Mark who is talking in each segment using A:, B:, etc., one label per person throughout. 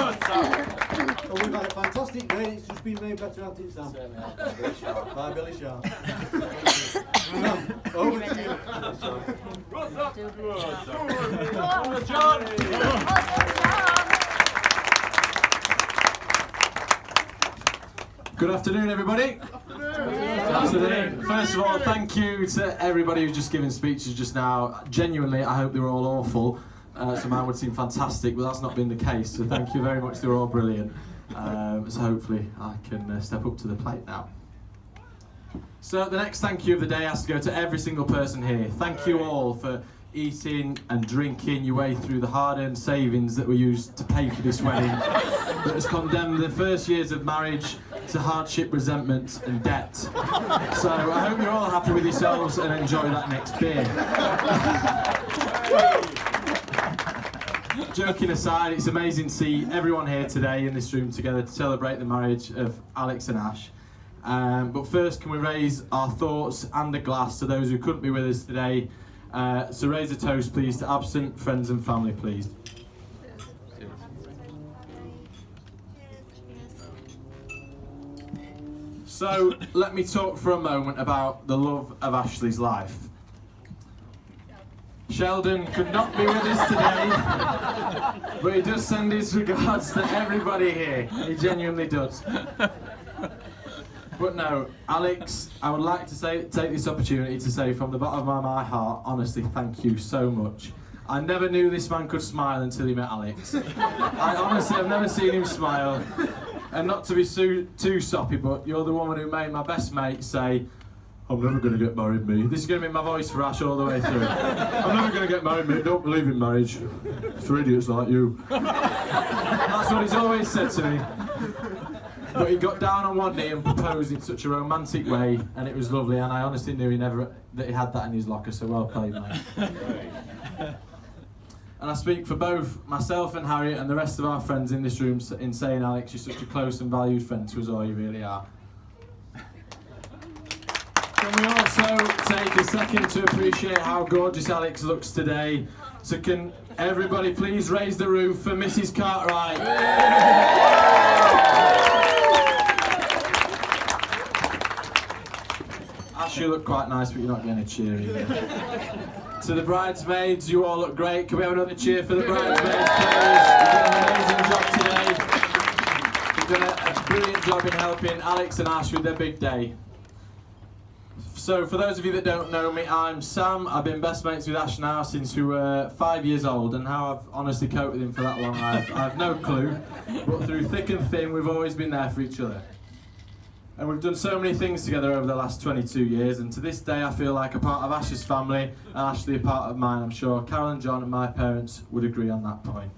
A: Well, we've had a fantastic day. It's just been made better, hasn't it, Sam? By Billy Sharp. Sam, over to you.
B: Good afternoon, everybody. Good afternoon. First of all, thank you to everybody who's just given speeches just now. Genuinely, I hope they were all awful. So mine would seem fantastic, but that's not been the case. So thank you very much. They were all brilliant. So hopefully I can step up to the plate now. So the next thank you of the day has to go to every single person here. Thank you all for eating and drinking your way through the hard-earned savings that were used to pay for this wedding that has condemned the first years of marriage to hardship, resentment and debt. So I hope you're all happy with yourselves and enjoy that next beer. Joking aside, it's amazing to see everyone here today in this room together to celebrate the marriage of Alex and Ash. But first, can we raise our thoughts and a glass to those who couldn't be with us today? So raise a toast, please, to absent friends and family, please. So let me talk for a moment about the love of Ashley's life. Sheldon could not be with us today, but he does send his regards to everybody here. He genuinely does. But no, Alex, I would like to take this opportunity to say from the bottom of my heart, honestly, thank you so much. I never knew this man could smile until he met Alex. I honestly have never seen him smile. And not to be too soppy, but you're the woman who made my best mate say, I'm never going to get married, me. This is going to be my voice for Ash all the way through. I'm never going to get married, mate. Don't believe in marriage. It's for idiots like you. That's what he's always said to me. But he got down on one knee and proposed in such a romantic way, and it was lovely, and I honestly knew that he had that in his locker, so well played, mate. And I speak for both myself and Harriet and the rest of our friends in this room in saying, Alex, you're such a close and valued friend to us all, you really are. Can we also take a second to appreciate how gorgeous Alex looks today? So can everybody please raise the roof for Mrs. Cartwright? Ash, you look quite nice, but you're not getting a cheer either. To the bridesmaids, you all look great. Can we have another cheer for the bridesmaids, please? You've done an amazing job today. You've done a brilliant job in helping Alex and Ash with their big day. So, for those of you that don't know me, I'm Sam. I've been best mates with Ash now since we were 5 years old, and how I've honestly coped with him for that long, I've no clue. But through thick and thin, we've always been there for each other. And we've done so many things together over the last 22 years, and to this day I feel like a part of Ash's family, and Ashley a part of mine. I'm sure Carol and John and my parents would agree on that point.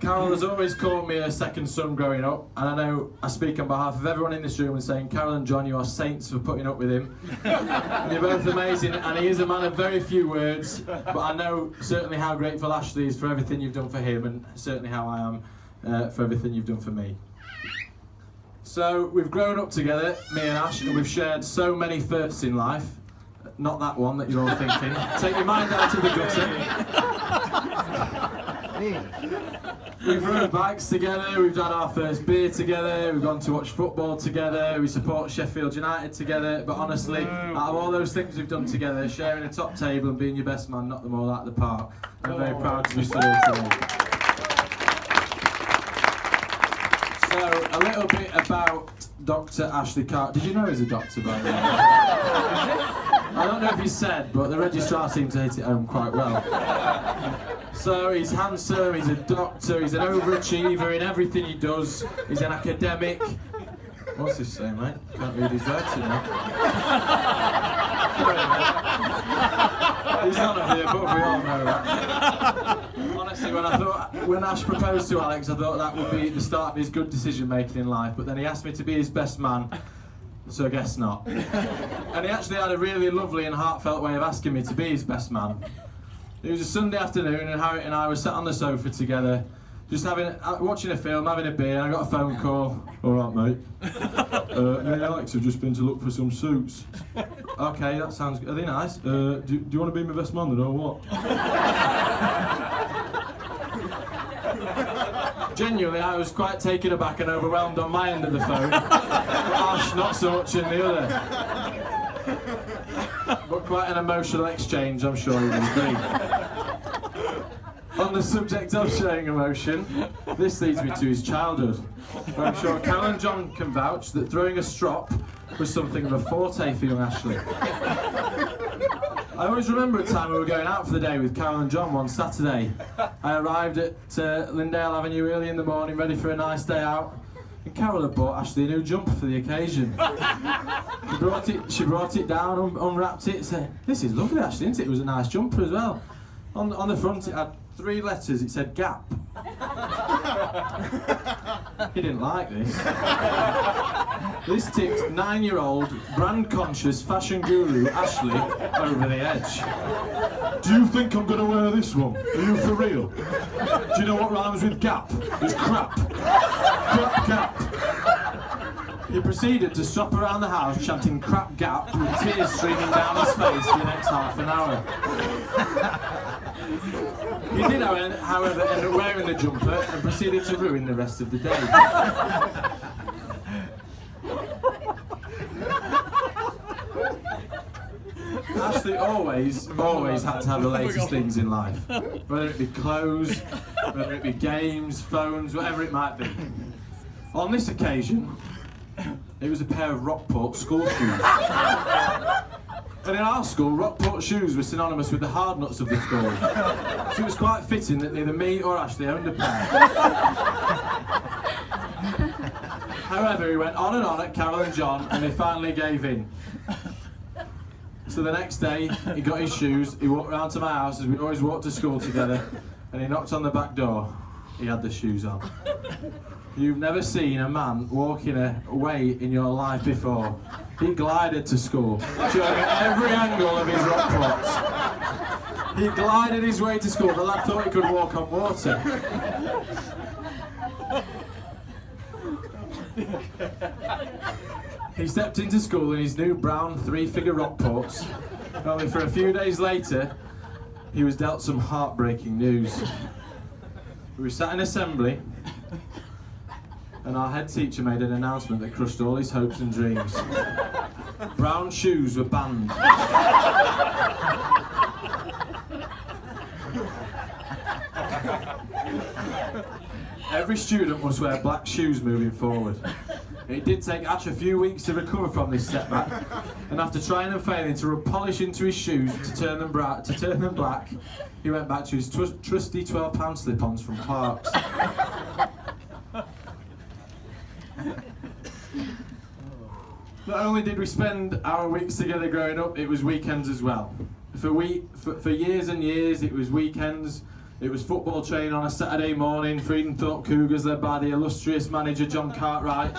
B: Carol has always called me a second son growing up, and I know I speak on behalf of everyone in this room and saying, Carol and John, you are saints for putting up with him. You're both amazing, and he is a man of very few words, but I know certainly how grateful Ashley is for everything you've done for him, and certainly how I am for everything you've done for me. So we've grown up together, me and Ash, and we've shared so many firsts in life. Not that one that you're all thinking. Take your mind out of the gutter. We've rode bikes together, we've had our first beer together, we've gone to watch football together, we support Sheffield United together, but honestly, out of all those things we've done together, sharing a top table and being your best man knocked them all out of the park. I'm very proud to be stood here today. So, a little bit about Dr. Ashley Cart. Did you know he's a doctor, by the way? I don't know if he said, but the registrar seemed to hit it home quite well. So he's handsome, he's a doctor, he's an overachiever in everything he does, he's an academic. What's this saying, mate? Can't read his writing now. He's not up here, but we all know that. Honestly, when Ash proposed to Alex, I thought that would be the start of his good decision making in life, but then he asked me to be his best man, so I guess not. And he actually had a really lovely and heartfelt way of asking me to be his best man. It was a Sunday afternoon, and Harriet and I were sat on the sofa together, just watching a film, having a beer, and I got a phone call. All right, mate. Me and Alex have just been to look for some suits. Okay, that sounds good. Are they nice? Do you want to be my best man then, or what? Genuinely, I was quite taken aback and overwhelmed on my end of the phone. Ash, not so much in the other. But quite an emotional exchange, I'm sure you will agree. On the subject of showing emotion, this leads me to his childhood, where I'm sure Carol and John can vouch that throwing a strop was something of a forte for young Ashley. I always remember a time we were going out for the day with Carol and John one Saturday. I arrived at Lindale Avenue early in the morning, ready for a nice day out, and Carol had bought Ashley a new jumper for the occasion. She brought it down, unwrapped it, said, "This is lovely, Ashley, isn't it?" It was a nice jumper as well. On the front it had 3 letters, it said Gap. He didn't like this. This tipped 9-year-old, brand-conscious fashion guru Ashley over the edge. "Do you think I'm going to wear this one? Are you for real? Do you know what rhymes with Gap? It's crap. Crap Gap." He proceeded to stop around the house chanting "Crap Gap" with tears streaming down his face for the next half an hour. He did, however, end up wearing the jumper and proceeded to ruin the rest of the day. Ashley always had to have the latest things in life, whether it be clothes, whether it be games, phones, whatever it might be. On this occasion, it was a pair of Rockport school shoes. And in our school, Rockport shoes were synonymous with the hard nuts of the school. So it was quite fitting that neither me or Ashley owned a pair. However, he went on and on at Carol and John, and they finally gave in. So the next day, he got his shoes, he walked round to my house as we always walked to school together, and he knocked on the back door. He had the shoes on. You've never seen a man walking away in your life before. He glided to school, showing every angle of his Rockports. He glided his way to school. The lad thought he could walk on water. He stepped into school in his new brown 3-figure Rockports. Only for a few days later, he was dealt some heartbreaking news. We were sat in assembly, and our head teacher made an announcement that crushed all his hopes and dreams. Brown shoes were banned. Every student must wear black shoes moving forward. It did take Ash a few weeks to recover from this setback, and after trying and failing to rub polish into his shoes to turn them black, he went back to his trusty £12 slip-ons from Clark's. Not only did we spend our weeks together growing up, it was weekends as well. For years and years, it was weekends. It was football training on a Saturday morning, Freedomthorpe Cougars led by the illustrious manager John Cartwright.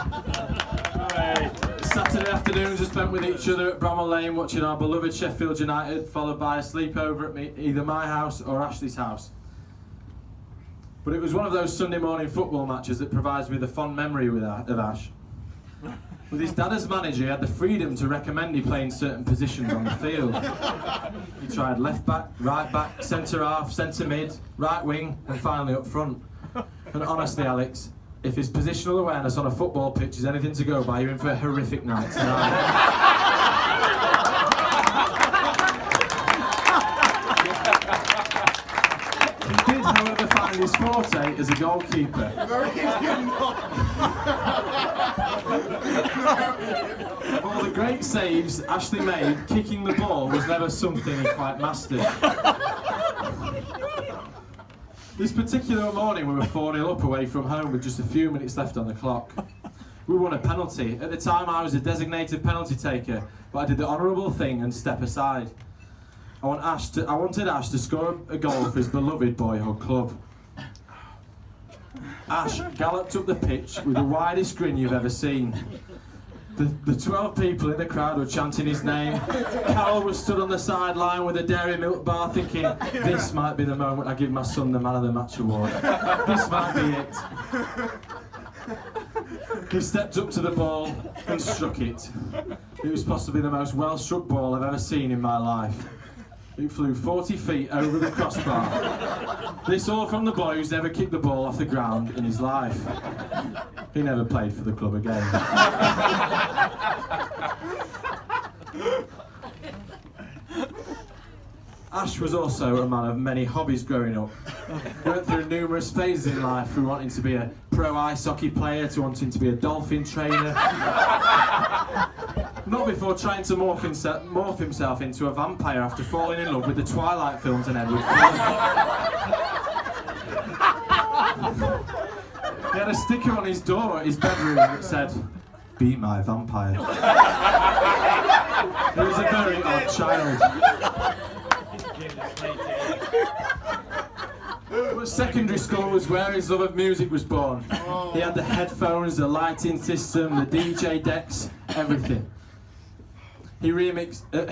B: Saturday afternoons were spent with each other at Bramall Lane watching our beloved Sheffield United, followed by a sleepover at either my house or Ashley's house. But it was one of those Sunday morning football matches that provides me the fond memory of Ash. With his dad as manager, he had the freedom to recommend he play in certain positions on the field. He tried left back, right back, centre half, centre mid, right wing, and finally up front. And honestly, Alex, if his positional awareness on a football pitch is anything to go by, you're in for a horrific night tonight. He did, however, find his forte as a goalkeeper. Of all the great saves Ashley made, kicking the ball was never something he quite mastered. This particular morning we were 4-0 up away from home with just a few minutes left on the clock. We won a penalty. At the time I was a designated penalty taker, but I did the honourable thing and step aside. I wanted Ash to score a goal for his beloved boyhood club. Ash galloped up the pitch with the widest grin you've ever seen. The 12 people in the crowd were chanting his name. Carol was stood on the sideline with a dairy milk bar thinking, this might be the moment I give my son the man of the match award. This might be it. He stepped up to the ball and struck it. It was possibly the most well-struck ball I've ever seen in my life. It flew 40 feet over the crossbar. This all from the boy who's never kicked the ball off the ground in his life. He never played for the club again. Ash was also a man of many hobbies growing up. He went through numerous phases in life, from wanting to be a pro ice hockey player to wanting to be a dolphin trainer. Not before trying to morph himself into a vampire after falling in love with the Twilight films and Edward Cullen. He had a sticker on his door at his bedroom that said, "Be my vampire." He was a very odd child. But secondary school was where his love of music was born. He had the headphones, the lighting system, the DJ decks, everything. He remixed, at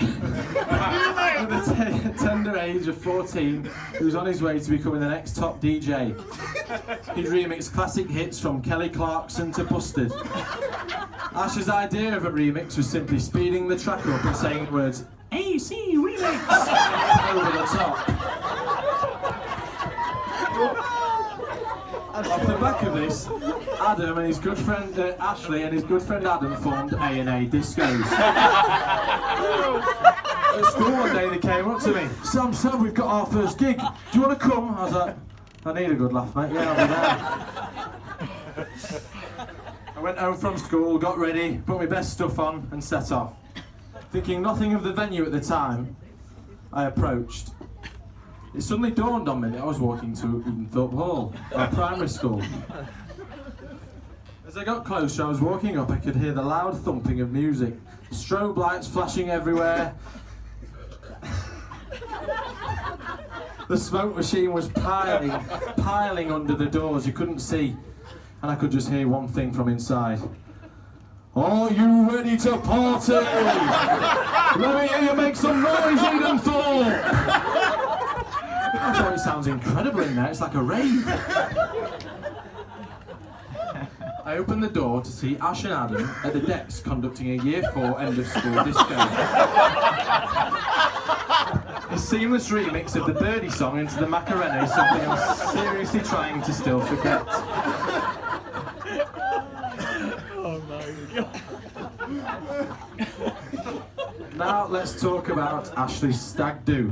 B: the tender age of 14, he was on his way to becoming the next top DJ. He'd remix classic hits from Kelly Clarkson to Busted. Ash's idea of a remix was simply speeding the track up and saying the words, "AC Remix," over the top. Off the back of this, Adam and his good friend Ashley and his good friend Adam formed A&A Discos. At school one day they came up to me, Sam, we've got our first gig. Do you want to come? I was like, I need a good laugh, mate. Yeah, I'll be there. I went home from school, got ready, put my best stuff on and set off. Thinking nothing of the venue at the time, I approached. It suddenly dawned on me that I was walking to Edenthorpe Hall, our primary school. As I got closer, I was walking up, I could hear the loud thumping of music, strobe lights flashing everywhere. The smoke machine was piling under the doors, you couldn't see. And I could just hear one thing from inside. "Are you ready to party? Let me hear you make some noise, Edenthorpe!" I thought it sounds incredible in there, it's like a rave. I opened the door to see Ash and Adam at the decks conducting a Year 4 end of school disco. A seamless remix of the Birdie song into the Macarena is something I'm seriously trying to still forget.
C: Oh my God.
B: Now let's talk about Ashley's stag do.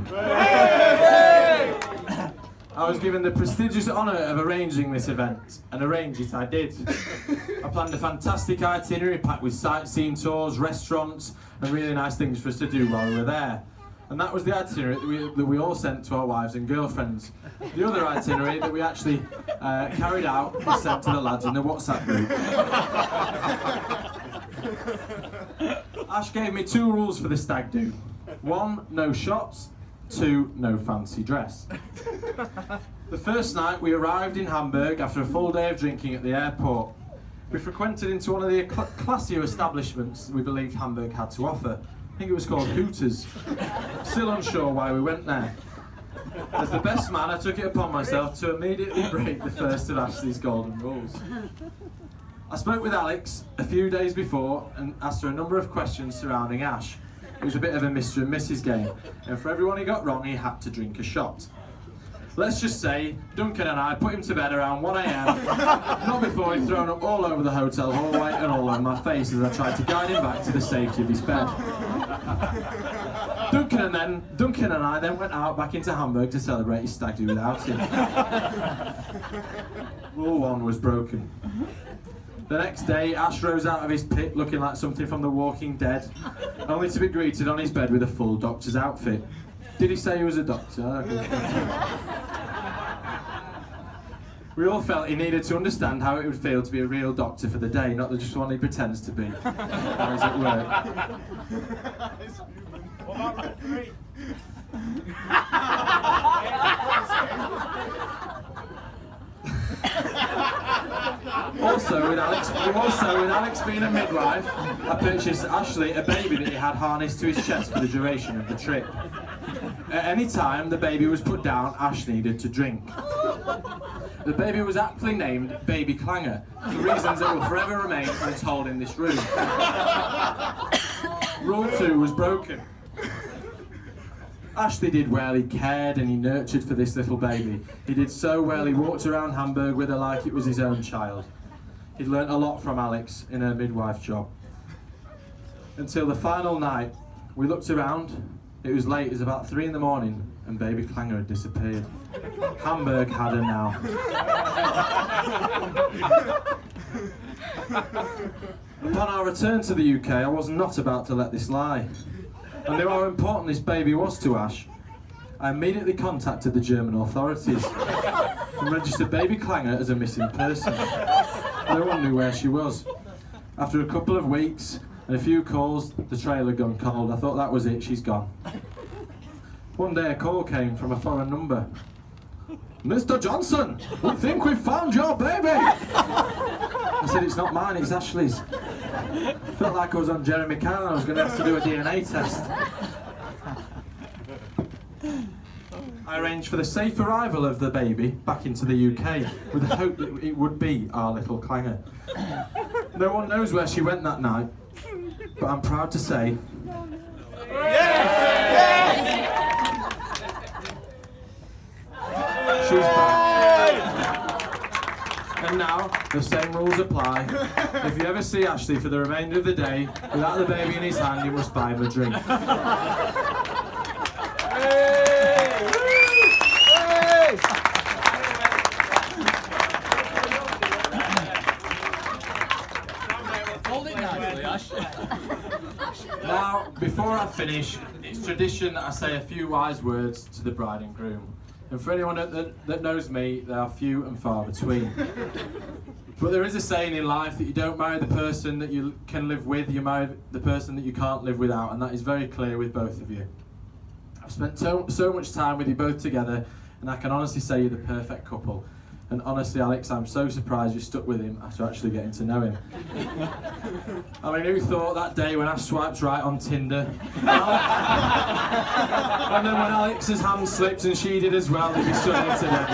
B: I was given the prestigious honour of arranging this event, and arrange it I did. I planned a fantastic itinerary packed with sightseeing tours, restaurants, and really nice things for us to do while we were there. And that was the itinerary that we all sent to our wives and girlfriends. The other itinerary that we actually carried out was sent to the lads in the WhatsApp group. Ash gave me 2 rules for the stag do. 1, no shots. 2, no fancy dress. The first night we arrived in Hamburg after a full day of drinking at the airport. We frequented into one of the classier establishments we believed Hamburg had to offer. I think it was called Hooters. Still unsure why we went there. As the best man, I took it upon myself to immediately break the first of Ashley's golden rules. I spoke with Alex a few days before and asked her a number of questions surrounding Ash. It was a bit of a Mr. and Mrs. game, and for everyone he got wrong, he had to drink a shot. Let's just say, Duncan and I put him to bed around 1 a.m, not before he'd thrown up all over the hotel hallway and all over my face as I tried to guide him back to the safety of his bed. Duncan and I then went out back into Hamburg to celebrate his stag do without him. Rule 1 was broken. The next day, Ash rose out of his pit looking like something from The Walking Dead, only to be greeted on his bed with a full doctor's outfit. Did he say he was a doctor? We all felt he needed to understand how it would feel to be a real doctor for the day, not just one he pretends to be. Or is it work?
C: What about referee?
B: Also, with Alex being a midwife, I purchased Ashley a baby that he had harnessed to his chest for the duration of the trip. At any time the baby was put down, Ash needed to drink. The baby was aptly named Baby Clanger, for reasons that will forever remain untold in this room. Rule 2 was broken. Ashley did well, he cared and he nurtured for this little baby. He did so well, he walked around Hamburg with her like it was his own child. He'd learnt a lot from Alex in her midwife job. Until the final night, we looked around, it was late, it was about 3 in the morning, and baby Clanger had disappeared. Hamburg had her now. Upon our return to the UK, I was not about to let this lie. I knew how important this baby was to Ash. I immediately contacted the German authorities and registered baby Clanger as a missing person. No one knew where she was. After a couple of weeks and a few calls, the trail had gone cold. I thought that was it, she's gone. One day a call came from a foreign number. Mr. Johnson, we think we've found your baby! I said, it's not mine, it's Ashley's. Felt like I was on Jeremy Kyle and I was going to have to do a DNA test. I arranged for the safe arrival of the baby back into the UK with the hope that it would be our little Clanger. No one knows where she went that night, but I'm proud to say she's back. And now, the same rules apply. If you ever see Ashley for the remainder of the day without the baby in his hand, you must buy him a drink. Now, before I finish, it's tradition that I say a few wise words to the bride and groom. And for anyone that knows me, they are few and far between. But there is a saying in life that you don't marry the person that you can live with, you marry the person that you can't live without, and that is very clear with both of you. I've spent so much time with you both together, and I can honestly say you're the perfect couple. And honestly, Alex, I'm so surprised you stuck with him after actually getting to know him. I mean, who thought that day when I swiped right on Tinder? And then when Alex's hand slipped and she did as well, they'd be stood here today.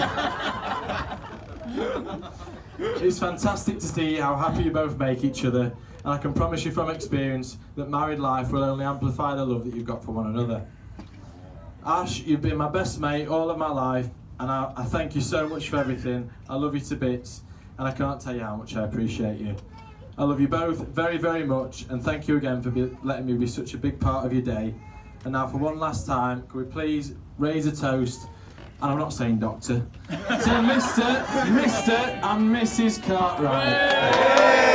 B: It's fantastic to see how happy you both make each other, and I can promise you from experience that married life will only amplify the love that you've got for one another. Ash, you've been my best mate all of my life, and I thank you so much for everything. I love you to bits, and I can't tell you how much I appreciate you. I love you both very, very much, and thank you again for letting me be such a big part of your day. And now for one last time, can we please raise a toast, and I'm not saying doctor, to Mr. and Mrs. Cartwright.